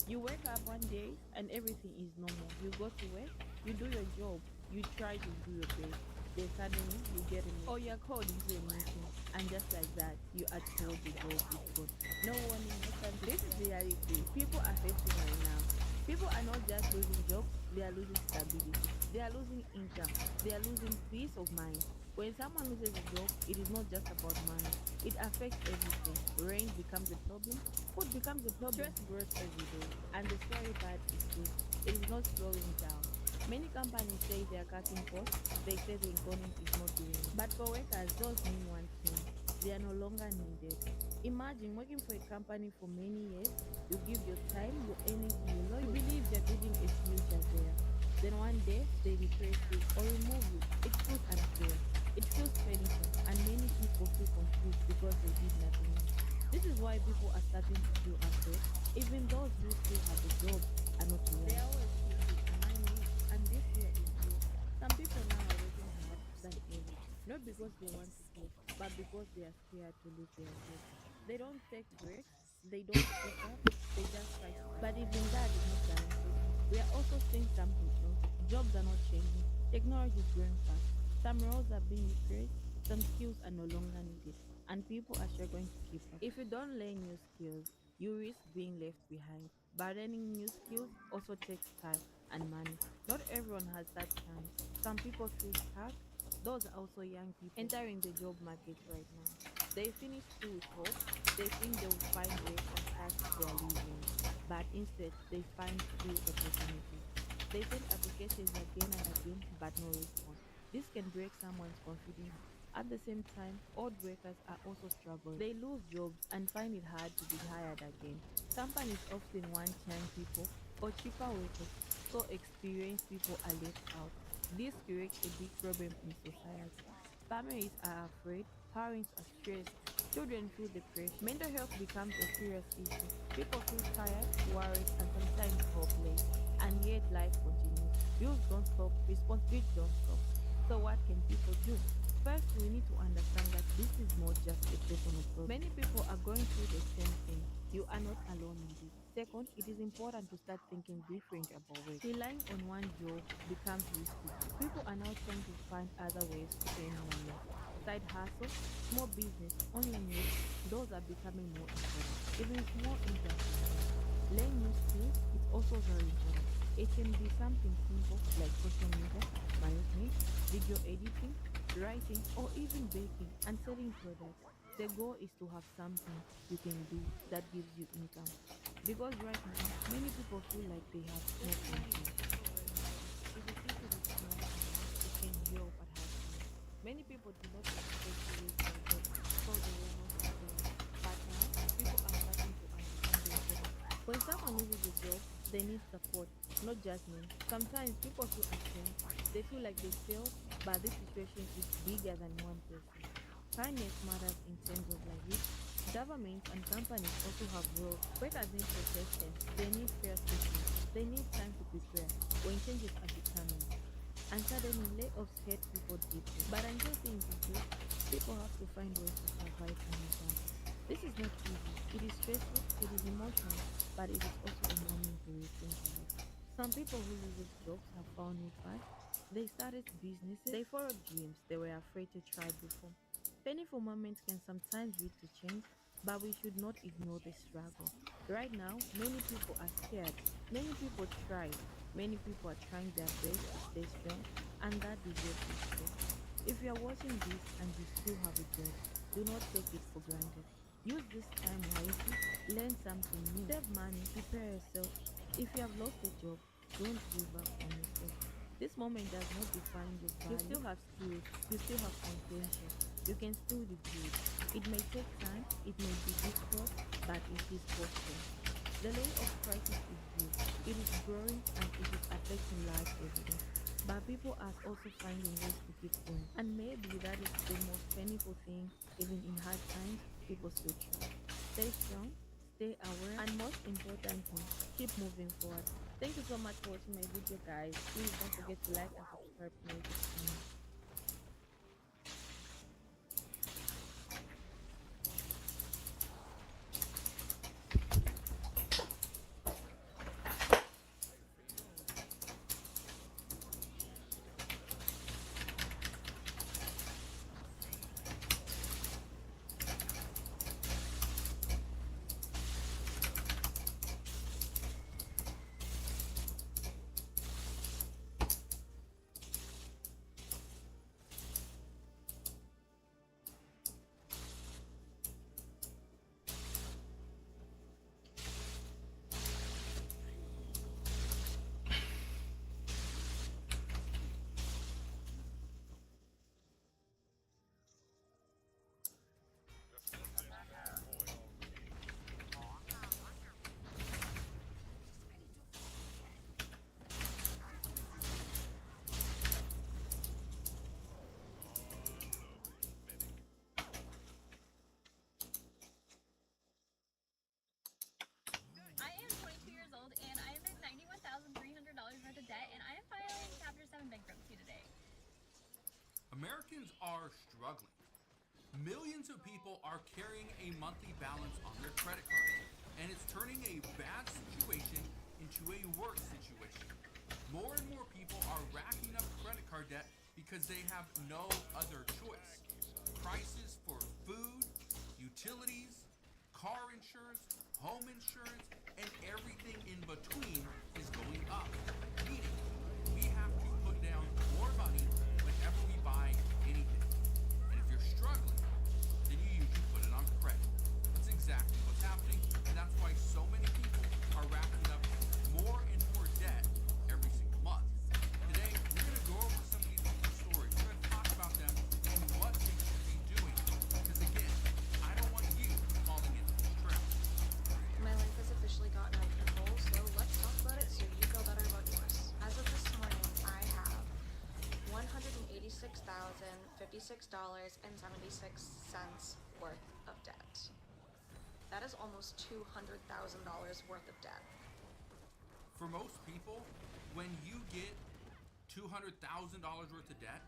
Speaker 13: You wake up one day and everything is normal. You go to work, you do your job, you try to do your best. Then suddenly you get a mail, or you're called into a meeting, and just like that, you are told the job is gone. No warning, no time. This is the reality people are facing right now. People are not just losing jobs, they are losing stability. They are losing income. They are losing peace of mind. When someone loses a job, it is not just about money. It affects everything. Rent becomes a problem. Food becomes a problem. Stress grows every day. And the scary part is this. It is not slowing down. Many companies say they are cutting costs. They say the economy is not doing it. But for workers, those mean one thing. They are no longer needed. Imagine working for a company for many years. You give your time, your energy, your love. You believe they're building a future there. Then one day, they replace you or remove you. It feels unfair. It feels painful, and many people feel confused because they did nothing. This why people are starting to feel afraid. Even those who still have a job are not real. They always thinking, am I rich? And this year is good. Some people now are working hard than ever. Not because they want to give, but because they are scared to lose their job. They don't take breaks, they don't speak up, they just fight. But even that is not guaranteed. We are also seeing something else. Jobs are not changing. Technology is growing fast. Some roles are being replaced, some skills are no longer needed, and people are struggling to keep up. If you don't learn new skills, you risk being left behind. But learning new skills also takes time and money. Not everyone has that chance. Some people feel stuck. Those are also young people entering the job market right now. They finish school with hope. They think they will find ways to start their living, but instead they find few opportunities. They send applications again and again, but no response. This can break someone's confidence. At the same time, old workers are also struggling. They lose jobs and find it hard to be hired again. Companies often want young people or cheaper workers, so experienced people are left out. This creates a big problem in society. Families are afraid, parents are stressed, children feel depressed, mental health becomes a serious issue. People feel tired, worried, and sometimes hopeless. And yet life continues. Bills don't stop, responsibilities don't stop. So what can people do? First, we need to understand that this is not just a personal problem. Many people are going through the same thing. You are not alone in this. Second, it is important to start thinking different about work. Relying on one job becomes risky. People are now trying to find other ways to earn money. Side hustle, small business, online work, those are becoming more important. Even small enterprises. Learn new skills is also very important. It can be something simple like social media, management, video editing, writing, or even baking and selling products. The goal is to have something you can do that gives you income. Because right now, many people feel like they have no income. If you think of it small, you can hear what happens. Many people do not expect to lose their job, so they will not have them. But now, people are starting to understand their job. When someone loses a job, they need support, not judgment. Sometimes people feel ashamed. They feel like they failed, but this situation is bigger than one person. Kindness matters in terms of like this. Governments and companies also have roles. Workers need protection. They need fair treatment. They need time to prepare when changes are becoming. And suddenly layoffs hurt people deeply. But until things improve, people have to find ways to survive and move on. This is not easy. It is stressful, it is emotional, but it is also a moment to rethink life. Some people who lose jobs have found it fast. They started businesses. They followed dreams they were afraid to try before. Painful moments can sometimes lead to change, but we should not ignore the struggle. Right now, many people are scared. Many people try. Many people are trying their best to stay strong, and that deserves respect. If you are watching this and you still have a job, do not take it for granted. Use this time wisely, learn something new, save money, prepare yourself. If you have lost a job, don't give up on yourself. This moment does not define your value. You still have skills, you still have potential. You can still do good. It may take time, it may be difficult, but it is possible. The lane of crisis is good. It is growing and it is affecting lives every day. But people are also finding ways to keep going. And maybe that is the most painful thing. Even in hard times, people still try. Stay strong, stay aware, and most importantly, keep moving forward. Thank you so much for watching my video, guys. Please don't forget to like and subscribe to my channel.
Speaker 21: Americans are struggling. Millions of people are carrying a monthly balance on their credit card, and it's turning a bad situation into a worse situation. More and more people are racking up credit card debt because they have no other choice. Prices for food, utilities, car insurance, home insurance, and everything in between is going up, meaning we have to put down more money whenever we buy anything. And if you're struggling, then you usually put it on credit. That's exactly what's happening, and that's why so many people are racking up more and more debt every single month. Today, we're going to go over some of these people's stories. We're going to talk about them and what they should be doing. Because again, I don't want you falling into this trap.
Speaker 22: My life has officially gotten out of control, so let's talk about it so you feel better about yours. As of this morning, I have $186,056.76 worth of debt. That is almost $200,000 worth of debt.
Speaker 21: For most people, when you get $200,000 worth of debt,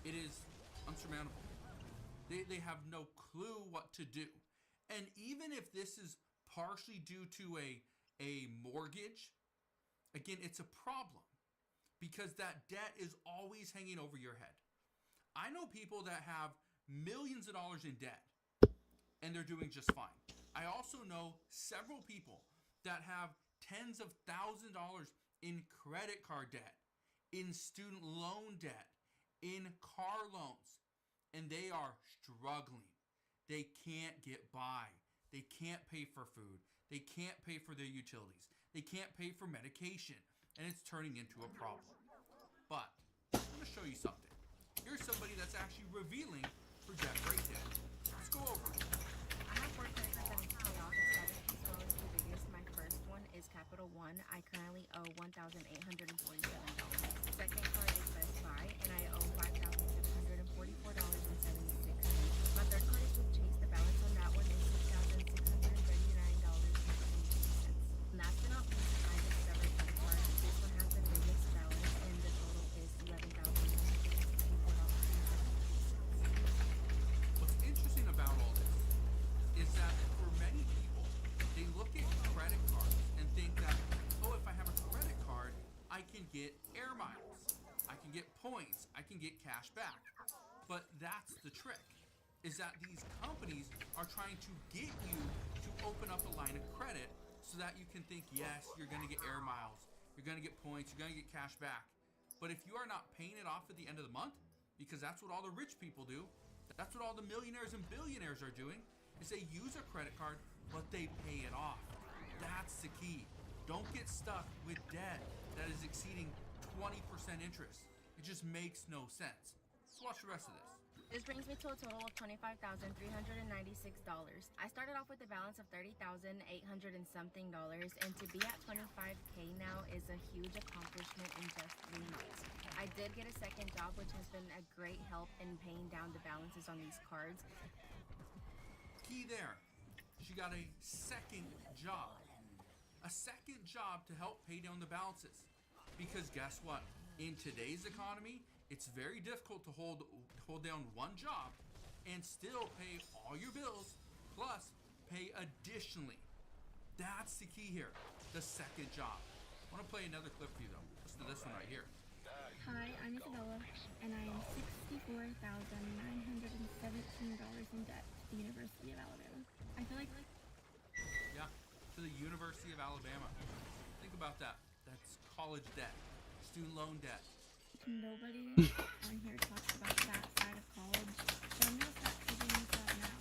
Speaker 21: it is unsurmountable. They have no clue what to do. And even if this is partially due to a mortgage, again, it's a problem because that debt is always hanging over your head. I know people that have millions of dollars in debt and they're doing just fine. I also know several people that have tens of thousands of dollars in credit card debt, in student loan debt, in car loans, and they are struggling. They can't get by. They can't pay for food. They can't pay for their utilities. They can't pay for medication, and it's turning into a problem. But I'm going to show you something. Here's somebody that's actually revealing her debt breakdown. Let's go over it.
Speaker 23: I have 4 credit cards that need to pay off. It's got as well as the biggest. My first one is Capital One. I currently owe $1,847. Second card is Best Buy, and I owe $5,644.76. My third card is with Chase. The balance on that one is $6,639.72. And last but not least, I discovered credit card. This one has the biggest balance, and the total is $11,164.76.
Speaker 21: What's interesting about all this is that for many people, they look at credit cards and think that, oh, if I have a credit card, I can get air miles, I can get points, I can get cash back. But that's the trick, is that these companies are trying to get you to open up a line of credit so that you can think, yes, you're going to get air miles, you're going to get points, you're going to get cash back. But if you are not paying it off at the end of the month, because that's what all the rich people do, that's what all the millionaires and billionaires are doing, is they use a credit card, but they pay it off. That's the key. Don't get stuck with debt that is exceeding 20% interest. It just makes no sense. Let's watch the rest of this.
Speaker 23: This brings me to a total of $25,396. I started off with a balance of $30,800 and something, and to be at $25K now is a huge accomplishment in just 3 months. I did get a second job, which has been a great help in paying down the balances on these cards.
Speaker 21: Key there. She got a second job. A second job to help pay down the balances. Because guess what? In today's economy, it's very difficult to hold down one job and still pay all your bills, plus pay additionally. That's the key here, the second job. I want to play another clip for you though. Listen to this one right here.
Speaker 22: Hi, I'm Isabella, and I am $64,917 in debt to the University of Alabama. I feel like
Speaker 21: Yeah, to the University of Alabama. Think about that. That's college debt, student loan debt.
Speaker 22: nobody on here talks about that side of college, so I'm gonna start taking this out now.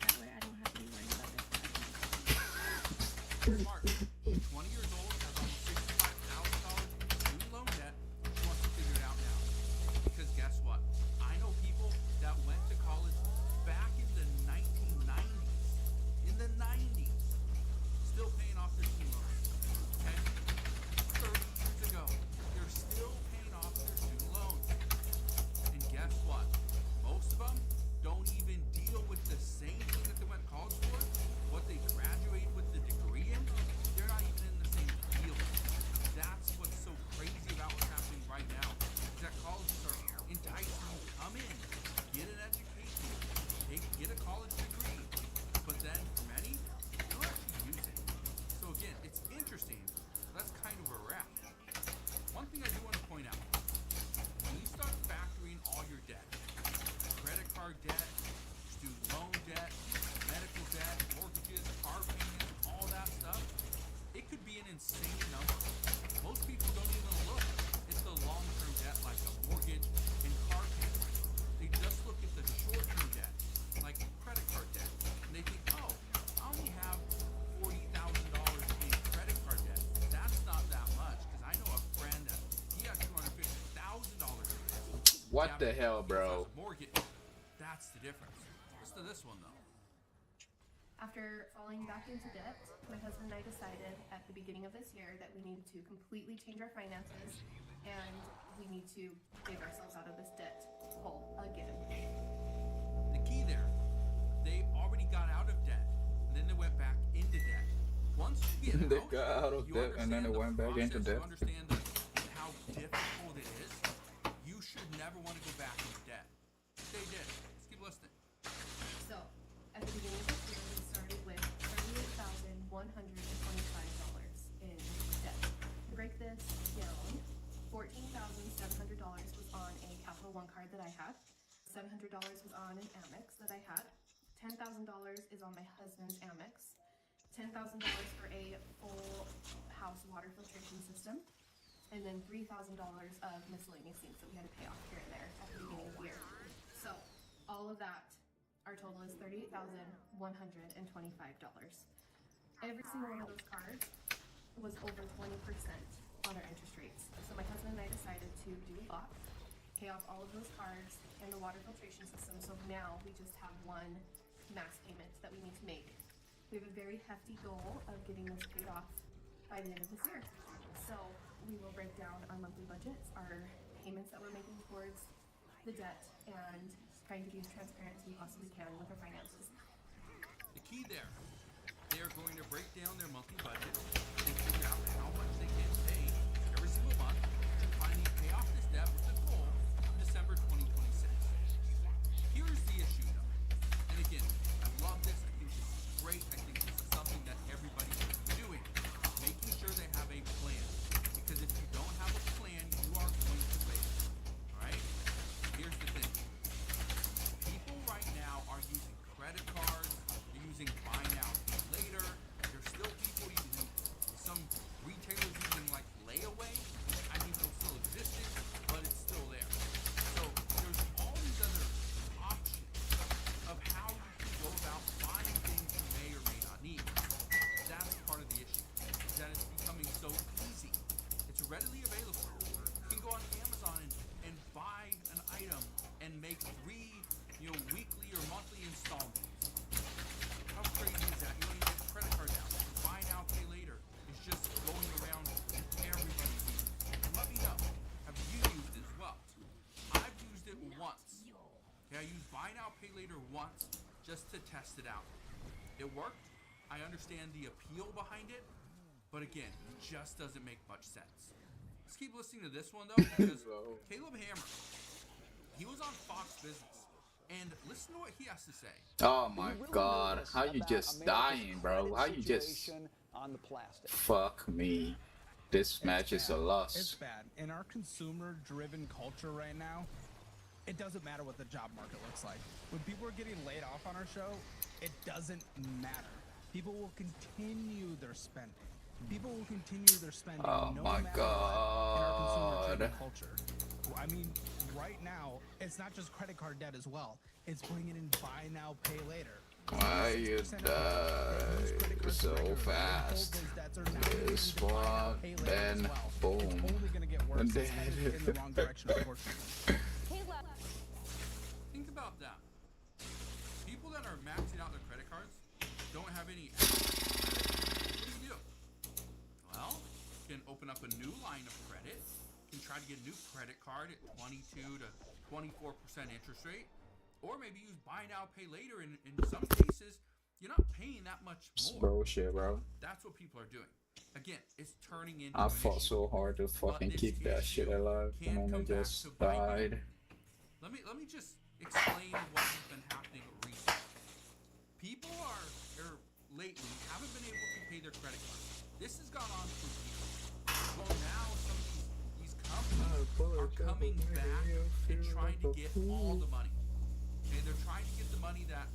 Speaker 22: That way I don't have to be worried about this part.
Speaker 21: Mark, she's 20 years old, has almost $65,000 in student loan debt. She wants to figure it out now. Because guess what? I know people that went to college back in the 1990s. In the 90s. Still paying off their student loans. Okay? 30 years ago. They're still paying off their student loans. And guess what? Most of them don't even deal with the same thing that they went to college for. What they graduated with the degree in, they're not even in the same
Speaker 18: What the hell, bro?
Speaker 21: Mortgage. That's the difference. Listen to this one though.
Speaker 1: After falling back into debt, my husband and I decided at the beginning of this year that we needed to completely change our finances and we need to dig ourselves out of this debt hole again.
Speaker 21: The key there, they already got out of debt, and then they went back into debt. Once you get
Speaker 18: They got out of debt and then they went back into debt.
Speaker 21: You understand how difficult it is. You should never want to go back into debt. They did. Let's keep listening.
Speaker 1: So, at the beginning of this year, we started with $38,125 in debt. To break this down, $14,700 was on a Capital One card that I had. $700 was on an Amex that I had. $10,000 is on my husband's Amex. $10,000 for a full house water filtration system. And then $3,000 of miscellaneous things that we had to pay off here and there at the beginning of the year. So, all of that, our total is $38,125. Every single one of those cards was over 20% on our interest rates. So my husband and I decided to do a lot, pay off all of those cards and the water filtration system. So now we just have one mass payment that we need to make. We have a very hefty goal of getting this paid off by the end of this year. So we will break down our monthly budgets, our payments that we're making towards the debt, and trying to be as transparent as we possibly can with our finances.
Speaker 21: The key there, they are going to break down their monthly budget and figure out how much they can pay every single month and finally pay off this debt with the goal of December 2026. Here's the issue though, and again, I love this, I think this is great, I think this is something that everybody should be doing, making sure they have a plan, because if you don't have a plan, you are going to fail, alright? Here's the thing, people right now are using credit cards, they're using buy now, pay later, there's still people using, some retailers using like layaway, which I didn't even know still existed, but it's still there. So there's all these other options of how you can go about buying things you may or may not need. That's part of the issue, is that it's becoming so easy. It's readily available. You can go on Amazon and buy an item and make 3, weekly or monthly installments. How crazy is that? You don't even get a credit card now. Buy now, pay later. It's just going around and everybody uses it. And let me know, have you used it as well? I've used it once. Okay, I used buy now, pay later once just to test it out. It worked. I understand the appeal behind it, but again, it just doesn't make much sense. Let's keep listening to this one though, because Caleb Hammer, he was on Fox Business, and listen to what he has to say.
Speaker 18: Oh my god, how you just dying, bro? How you just
Speaker 2: on the plastic.
Speaker 18: fuck me? This match is a
Speaker 3: It's
Speaker 18: loss.
Speaker 3: bad. In our consumer-driven culture right now, it doesn't matter what the job market looks like. When people are getting laid off on our show, it doesn't matter. People will continue their spending. People will continue their spending
Speaker 18: Oh
Speaker 3: no
Speaker 18: my
Speaker 3: matter what in our consumer-driven
Speaker 18: god.
Speaker 3: culture. I mean, right now, it's not just credit card debt as well. It's bringing in buy now, pay later.
Speaker 18: Why you die so fast? This one, then boom, and dead.
Speaker 3: In the wrong direction, unfortunately.
Speaker 21: Think about that. People that are maxing out their credit cards don't have any. What do you do? Well, you can open up a new line of credit. You can try to get a new credit card at 22 to 24% interest rate, or maybe use buy now, pay later. And in some cases, you're not paying that much
Speaker 18: It's
Speaker 21: more.
Speaker 18: bullshit, bro.
Speaker 21: That's what people are doing. Again, it's turning into
Speaker 18: I
Speaker 21: an
Speaker 18: fought
Speaker 21: issue.
Speaker 18: so hard to fucking keep that shit alive, and then it just died.
Speaker 21: Let me just explain what has been happening recently. People or lately haven't been able to pay their credit cards. This has gone on for years. Well, now some of these companies are coming back and trying to get all the money. Okay, they're trying to get the money that